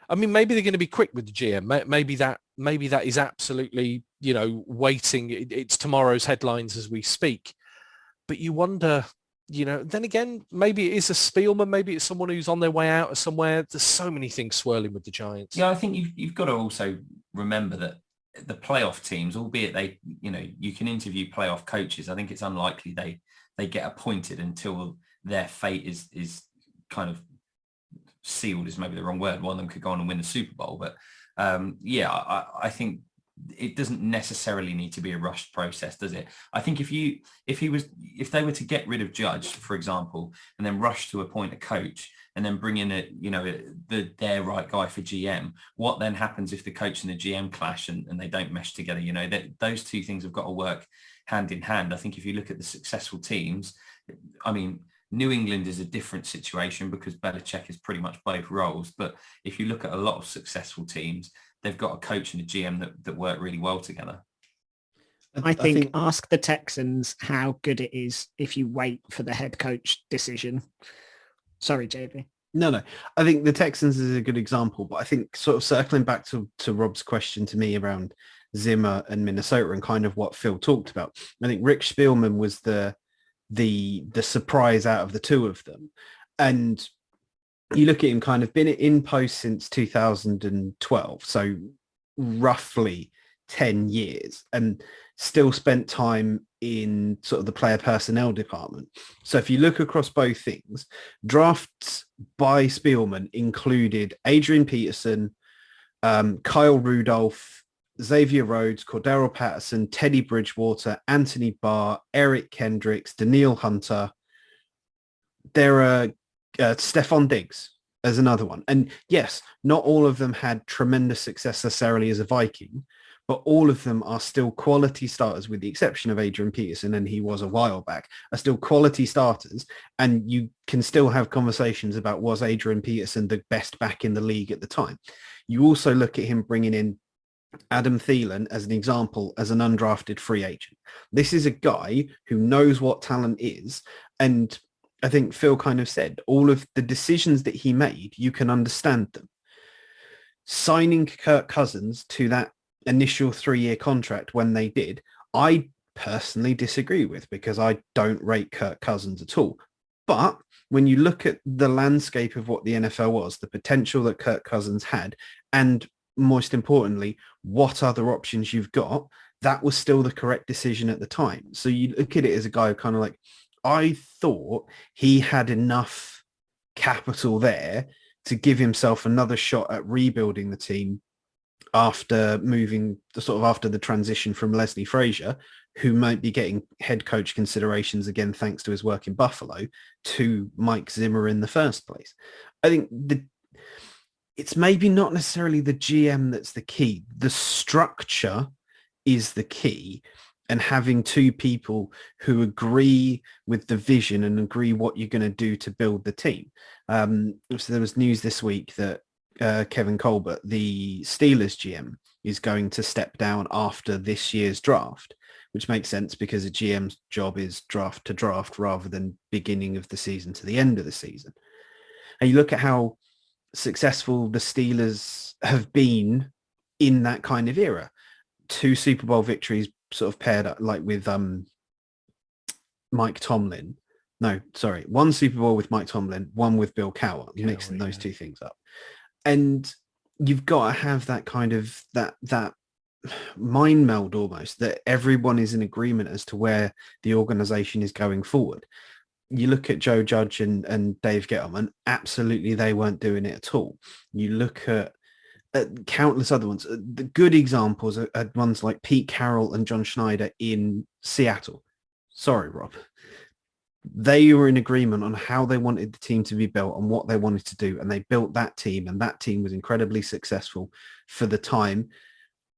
I mean, maybe they're going to be quick with the GM. Maybe that is absolutely, waiting. It's tomorrow's headlines as we speak. But you wonder, then again, maybe it is a Spielman. Maybe it's someone who's on their way out of somewhere. There's so many things swirling with the Giants. Yeah, I think you've got to also remember that the playoff teams, albeit they, you can interview playoff coaches. I think it's unlikely they get appointed until their fate is kind of sealed, is maybe the wrong word. One of them could go on and win the Super Bowl. But I think it doesn't necessarily need to be a rushed process, does it? I think if they were to get rid of Judge, for example, and then rush to appoint a coach and then bring in their right guy for GM, what then happens if the coach and the GM clash and they don't mesh together? Those two things have got to work hand in hand. I think if you look at the successful teams, I mean, New England is a different situation because Belichick is pretty much both roles. But if you look at a lot of successful teams, they've got a coach and a GM that work really well together. I think ask the Texans how good it is if you wait for the head coach decision. Sorry, JB. No. I think the Texans is a good example, but I think sort of circling back to Rob's question to me around Zimmer and Minnesota and kind of what Phil talked about. I think Rick Spielman was the surprise out of the two of them. And you look at him kind of been in post since 2012, so roughly 10 years, and still spent time in sort of the player personnel department. So if you look across both things, drafts by Spielman included Adrian Peterson, Kyle Rudolph, Xavier Rhodes, Cordero Patterson, Teddy Bridgewater, Anthony Barr, Eric Kendricks, Daniil Hunter. There are Stephon Diggs as another one. And yes, not all of them had tremendous success necessarily as a Viking, but all of them are still quality starters, with the exception of Adrian Peterson, and he was a while back, are still quality starters. And you can still have conversations about, was Adrian Peterson the best back in the league at the time? You also look at him bringing in Adam Thielen as an example, as an undrafted free agent. This is a guy who knows what talent is. And I think Phil kind of said, all of the decisions that he made, you can understand them. Signing Kirk Cousins to that initial 3-year contract when they did, I personally disagree with, because I don't rate Kirk Cousins at all. But when you look at the landscape of what the NFL was, the potential that Kirk Cousins had, and most importantly, what other options you've got, that was still the correct decision at the time. So you look at it as a guy who kind of like, I thought he had enough capital there to give himself another shot at rebuilding the team after the transition from Leslie Frazier, who might be getting head coach considerations again thanks to his work in Buffalo, to Mike Zimmer in the first place. I think it's maybe not necessarily the GM that's the key. The structure is the key, and having two people who agree with the vision and agree what you're going to do to build the team. So there was news this week that Kevin Colbert, the Steelers GM, is going to step down after this year's draft, which makes sense because a GM's job is draft to draft rather than beginning of the season to the end of the season. And you look at how successful the Steelers have been in that kind of era. 2 Super Bowl victories sort of paired up like with Mike Tomlin. No, sorry. 1 Super Bowl with Mike Tomlin, 1 with Bill Cowher, mixing those two things up. And you've got to have that kind of that mind meld almost, that everyone is in agreement as to where the organization is going forward. You look at Joe Judge and Dave Gettleman, absolutely they weren't doing it at all. You look at countless other ones. The good examples are ones like Pete Carroll and John Schneider in Seattle. Sorry, Rob. they were in agreement on how they wanted the team to be built and what they wanted to do. And they built that team, and that team was incredibly successful for the time.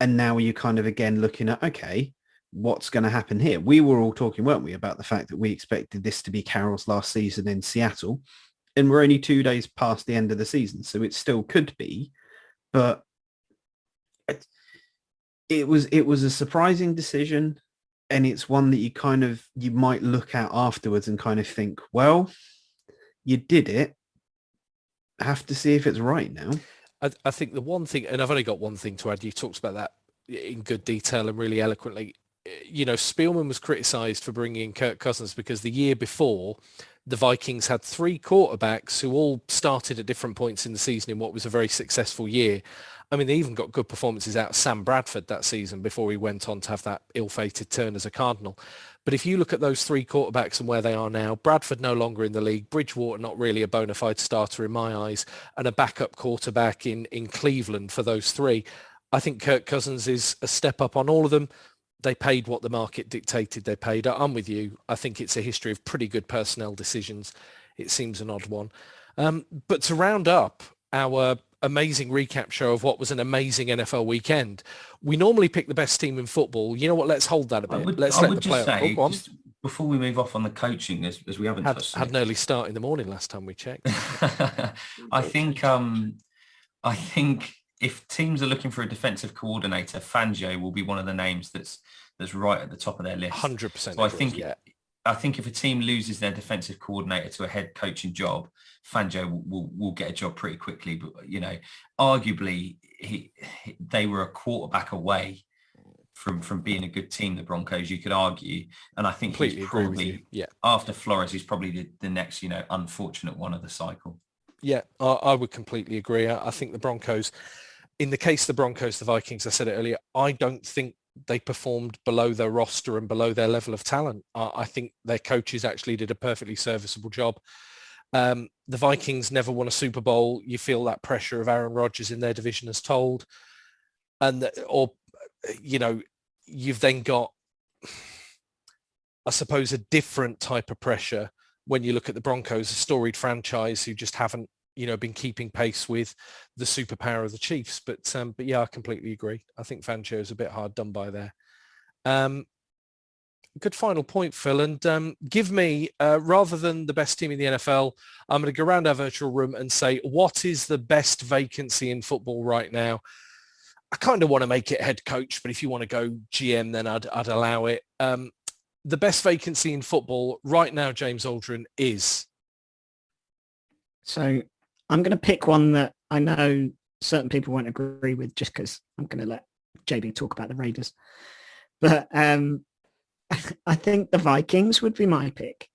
And now you're kind of again looking at, okay, what's going to happen here? We were all talking, weren't we, about the fact that we expected this to be Carroll's last season in Seattle. And we're only 2 days past the end of the season. So it still could be, but it was a surprising decision. And it's one that you might look at afterwards and kind of think, well, you did it. Have to see if it's right now. I think the one thing, and I've only got one thing to add, you talked about that in good detail and really eloquently. You know, Spielman was criticised for bringing in Kirk Cousins because the year before, the Vikings had 3 quarterbacks who all started at different points in the season in what was a very successful year. I mean, they even got good performances out of Sam Bradford that season before he went on to have that ill-fated turn as a Cardinal. But if you look at those 3 quarterbacks and where they are now, Bradford no longer in the league, Bridgewater not really a bona fide starter in my eyes, and a backup quarterback in Cleveland for those 3. I think Kirk Cousins is a step up on all of them. They paid what the market dictated they paid. I'm with you. I think it's a history of pretty good personnel decisions. It seems an odd one. But to round up our amazing recap show of what was an amazing NFL weekend, we normally pick the best team in football. You know what? Let's hold that a bit. Let's let the player say, just before we move off on the coaching, as we haven't had an early start in the morning last time we checked. I think if teams are looking for a defensive coordinator, Fangio will be one of the names that's right at the top of their list. 100%. So I think if a team loses their defensive coordinator to a head coaching job, Fangio will get a job pretty quickly. But, you know, arguably they were a quarterback away from being a good team, the Broncos, you could argue. And I think he's probably, after Flores, he's probably the next, you know, unfortunate one of the cycle. Yeah, I would completely agree. I think the Broncos, in the case of the Broncos, the Vikings, I said it earlier, I don't think they performed below their roster and below their level of talent. I think their coaches actually did a perfectly serviceable job. The Vikings never won a Super Bowl. You feel that pressure of Aaron Rodgers in their division as told. You know, you've then got, I suppose, a different type of pressure when you look at the Broncos, a storied franchise who just haven't, you know, been keeping pace with the superpower of the Chiefs. But yeah, I completely agree. I think Fangio is a bit hard done by there. Good final point, Phil. And give me, rather than the best team in the NFL, I'm going to go around our virtual room and say, what is the best vacancy in football right now? I kind of want to make it head coach, but if you want to go GM, then I'd allow it. The best vacancy in football right now, James Aldrin, is? So I'm going to pick one that I know certain people won't agree with just because I'm going to let JB talk about the Raiders. But I think the Vikings would be my pick,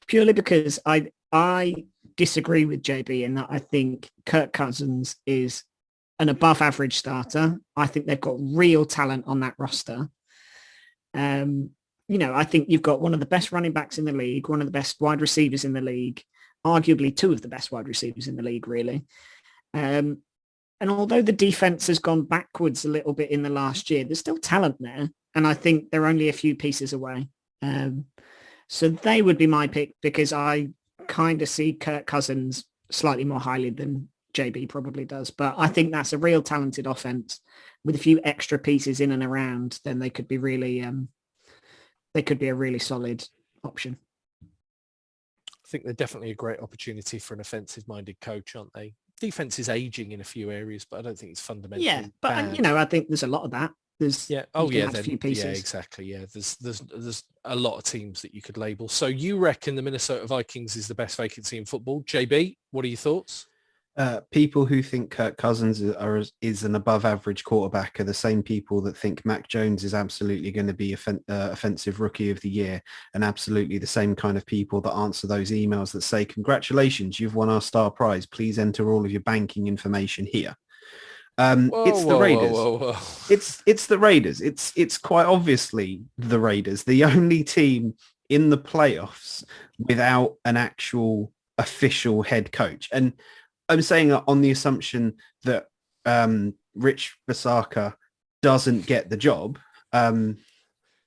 purely because I disagree with JB in that I think Kirk Cousins is an above average starter. I think they've got real talent on that roster. You know, I think you've got one of the best running backs in the league, one of the best wide receivers in the league, arguably 2 of the best wide receivers in the league, really. And although the defense has gone backwards a little bit in the last year, there's still talent there. And I think they're only a few pieces away. So they would be my pick because I kind of see Kirk Cousins slightly more highly than JB probably does. But I think that's a real talented offense with a few extra pieces in and around. Then they could be really, they could be a really solid option. I think they're definitely a great opportunity for an offensive-minded coach, aren't they? Defense is aging in a few areas, but I don't think it's fundamentally bad. You know, I think there's a lot of that. There's a few pieces. Yeah, exactly. Yeah, there's a lot of teams that you could label. So you reckon the Minnesota Vikings is the best vacancy in football? JB, what are your thoughts? People who think Kirk Cousins is an above average quarterback are the same people that think Mac Jones is absolutely going to be offensive rookie of the year, and absolutely the same kind of people that answer those emails that say, congratulations, you've won our star prize. Please enter all of your banking information here. It's the Raiders. It's the Raiders. It's quite obviously the Raiders, the only team in the playoffs without an actual official head coach. And I'm saying that on the assumption that Rich Bisaccia doesn't get the job,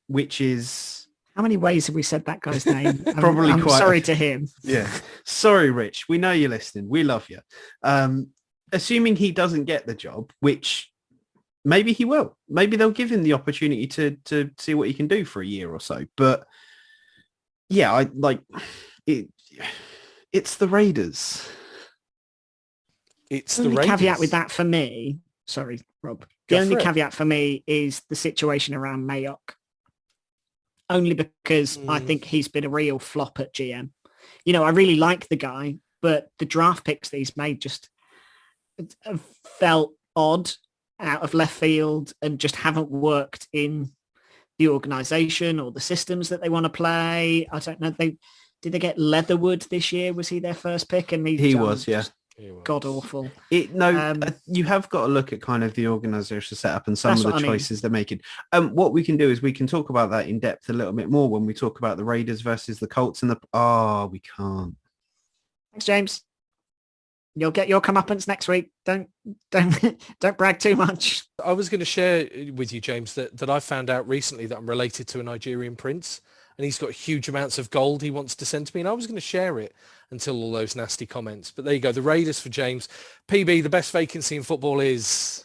which is How many ways have we said that guy's name? Probably I'm quite. sorry to him. Yeah. Sorry, Rich. We know you're listening. We love you. Assuming he doesn't get the job, which maybe he will. Maybe they'll give him the opportunity to see what he can do for a year or so. But yeah, I like it. It's the Raiders. It's The the only Raiders. caveat with that for me, sorry, Rob. The Go only for it. caveat for me is the situation around Mayock. Only because I think he's been a real flop at GM. You know, I really like the guy, but the draft picks that he's made just have felt odd, out of left field, and just haven't worked in the organization or the systems that they want to play. I don't know. Did they get Leatherwood this year? Was he their first pick? And He was, yeah. God awful. You have got to look at kind of the organizational setup and some of That's the what I mean. choices they're making. What we can do is we can talk about that in depth a little bit more when we talk about the Raiders versus the Colts and we can't. Thanks, James. You'll get your comeuppance next week. Don't brag too much. I was going to share with you, James, that I found out recently that I'm related to a Nigerian prince, and he's got huge amounts of gold he wants to send to me, and I was going to share it until all those nasty comments. But there you go, the Raiders for James. PB, the best vacancy in football is...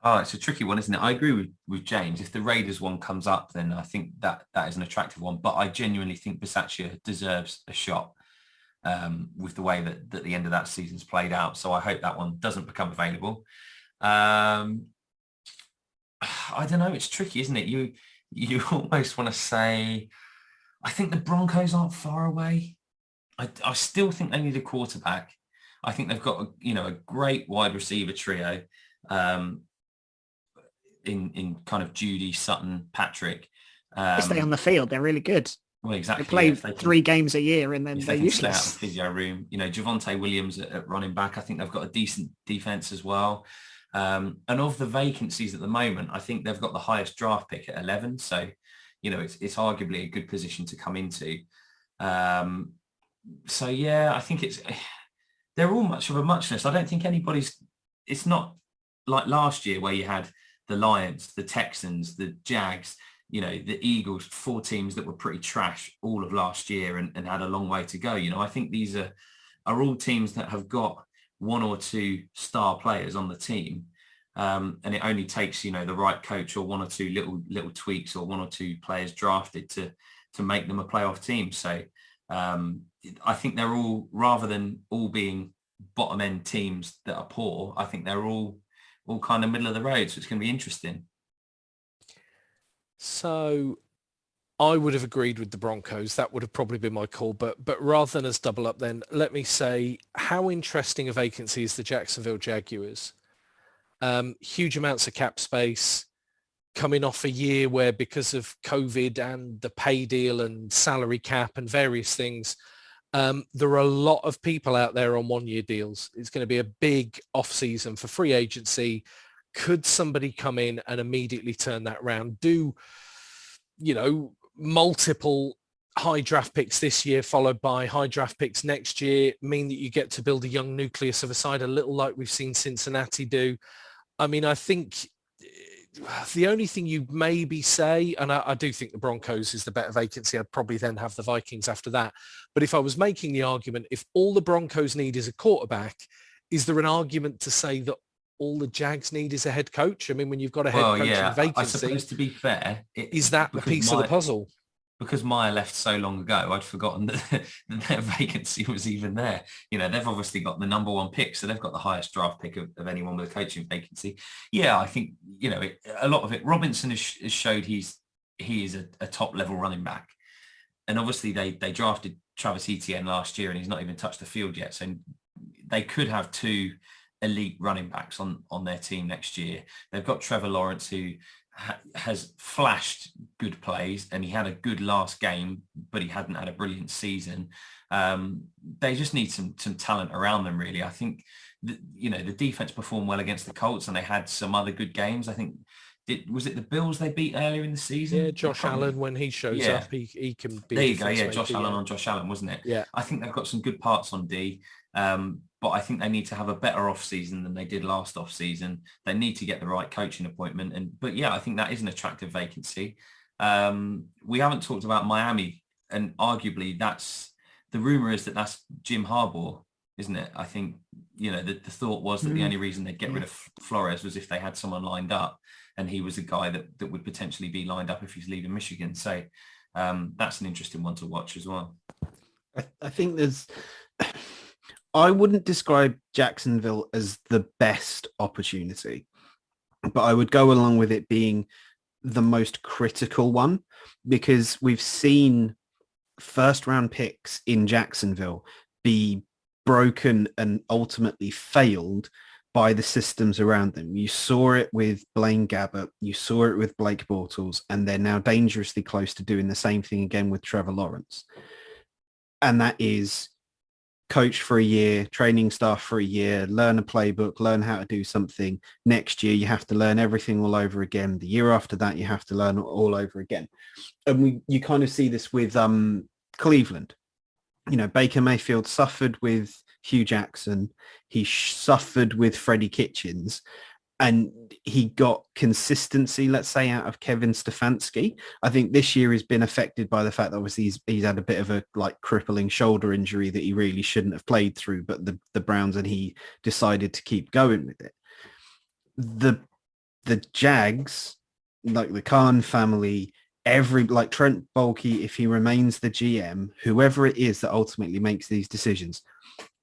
Oh, it's a tricky one, isn't it? I agree with James. If the Raiders one comes up, then I think that is an attractive one. But I genuinely think Bisaccia deserves a shot with the way that the end of that season's played out. So I hope that one doesn't become available. I don't know. It's tricky, isn't it? You almost want to say, I think the Broncos aren't far away. I still think they need a quarterback. I think they've got a great wide receiver trio in kind of Judy, Sutton, Patrick. They stay on the field. They're really good. Well, exactly. They play If they can- 3 games a year and then if they're they can stay out of useless. the physio room, Javonte Williams at running back, I think they've got a decent defense as well. And of the vacancies at the moment, I think they've got the highest draft pick at 11. So, it's arguably a good position to come into. So yeah, I think they're all much of a muchness. I don't think it's not like last year where you had the Lions, the Texans, the Jags, the Eagles, 4 teams that were pretty trash all of last year and had a long way to go. I think these are all teams that have got 1 or 2 star players on the team. And it only takes, the right coach or 1 or 2 little tweaks or 1 or 2 players drafted to make them a playoff team. So I think they're all, rather than all being bottom end teams that are poor, I think they're all kind of middle of the road. So it's going to be interesting. So I would have agreed with the Broncos. That would have probably been my call. But rather than us double up then, let me say how interesting a vacancy is the Jacksonville Jaguars. Huge amounts of cap space, coming off a year where because of COVID and the pay deal and salary cap and various things, there are a lot of people out there on 1-year deals. It's going to be a big off-season for free agency. Could somebody come in and immediately turn that round? Do, multiple high draft picks this year followed by high draft picks next year mean that you get to build a young nucleus of a side, a little like we've seen Cincinnati do? I mean, I think the only thing you maybe say, and I do think the Broncos is the better vacancy, I'd probably then have the Vikings after that. But if I was making the argument, if all the Broncos need is a quarterback, is there an argument to say that all the Jags need is a head coach? I mean, when you've got a head coaching I vacancy, suppose to be fair, is that the piece of the puzzle? Because Meyer left so long ago, I'd forgotten that their vacancy was even there. They've obviously got the number 1 pick, so they've got the highest draft pick of anyone with a coaching vacancy. Yeah, I think, a lot of it, Robinson has showed he is a top level running back. And obviously they drafted Travis Etienne last year and he's not even touched the field yet. So they could have 2 elite running backs on their team next year. They've got Trevor Lawrence, who has flashed good plays, and he had a good last game, but he hadn't had a brilliant season. They just need some talent around them, really. I think the defense performed well against the Colts, and they had some other good games. I think was it the Bills they beat earlier in the season? Yeah, Josh Allen, when he shows up, he can be. There you go. Yeah, Josh Allen on Josh Allen, wasn't it? Yeah. I think they've got some good parts on D. But I think they need to have a better off-season than they did last off-season. They need to get the right coaching appointment. But yeah, I think that is an attractive vacancy. We haven't talked about Miami, and arguably the rumor is that's Jim Harbaugh, isn't it? I think, the thought was that the only reason they'd get rid of Flores was if they had someone lined up, and he was a guy that would potentially be lined up if he's leaving Michigan. So that's an interesting one to watch as well. I think I wouldn't describe Jacksonville as the best opportunity, but I would go along with it being the most critical one, because we've seen first round picks in Jacksonville be broken and ultimately failed by the systems around them. You saw it with Blaine Gabbert, you saw it with Blake Bortles, and they're now dangerously close to doing the same thing again with Trevor Lawrence. And that is coach for a year, training staff for a year, learn a playbook, learn how to do something. Next year, you have to learn everything all over again. The year after that, you have to learn all over again. And you kind of see this with Cleveland. Baker Mayfield suffered with Hugh Jackson. He suffered with Freddie Kitchens. And he got consistency, let's say, out of Kevin Stefanski. I think this year has been affected by the fact that obviously he's had a bit of a crippling shoulder injury that he really shouldn't have played through, but the Browns and he decided to keep going with it. The Jags, like the Khan family, Trent Baalke, if he remains the GM, whoever it is that ultimately makes these decisions,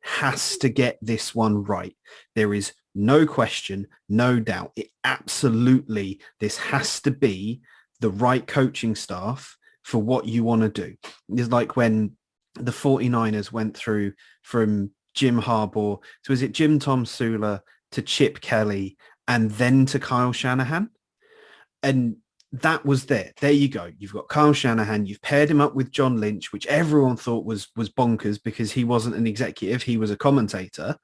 has to get this one right. There is no question, no doubt. This has to be the right coaching staff for what you want to do. It's like when the 49ers went through from Jim Harbaugh to, was it Jim Tom Sula to Chip Kelly and then to Kyle Shanahan? And that was there. There you go. You've got Kyle Shanahan. You've paired him up with John Lynch, which everyone thought was bonkers because he wasn't an executive. He was a commentator.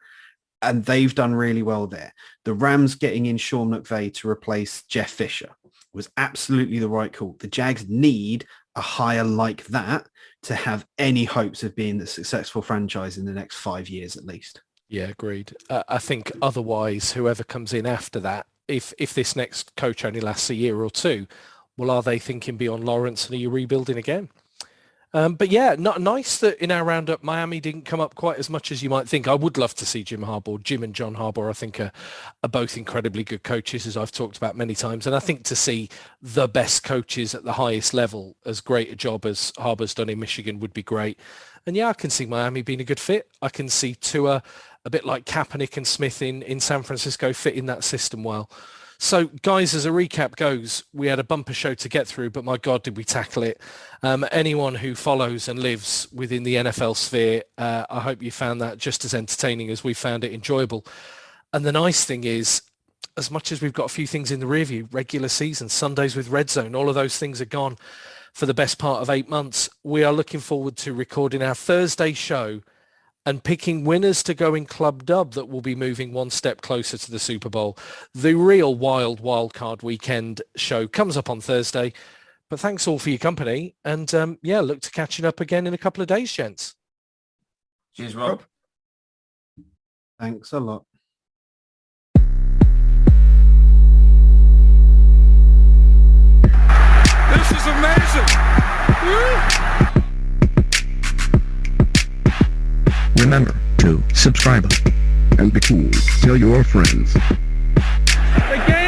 And they've done really well there. The Rams getting in Sean McVay to replace Jeff Fisher was absolutely the right call. The Jags need a hire like that to have any hopes of being a successful franchise in the next 5 years at least. Yeah, agreed. I think otherwise, whoever comes in after that, if this next coach only lasts a year or two, well, are they thinking beyond Lawrence and are you rebuilding again? But yeah, not nice that in our roundup, Miami didn't come up quite as much as you might think. I would love to see Jim Harbaugh. Jim and John Harbaugh, I think, are both incredibly good coaches, as I've talked about many times. And I think to see the best coaches at the highest level, as great a job as Harbaugh's done in Michigan, would be great. And yeah, I can see Miami being a good fit. I can see Tua, a bit like Kaepernick and Smith in San Francisco, fitting that system well. So, guys, as a recap goes, we had a bumper show to get through, but my God, did we tackle it. Anyone who follows and lives within the NFL sphere, I hope you found that just as entertaining as we found it enjoyable. And the nice thing is, as much as we've got a few things in the rear view, regular season, Sundays with Red Zone, all of those things are gone for the best part of 8 months. We are looking forward to recording our Thursday show and picking winners to go in Club Dub that will be moving one step closer to the Super Bowl. The real wildcard weekend show comes up on Thursday. But thanks all for your company. And look to catching up again in a couple of days, gents. Cheers, Rob. Thanks a lot. This is amazing. Remember to subscribe and be cool. Tell your friends. The game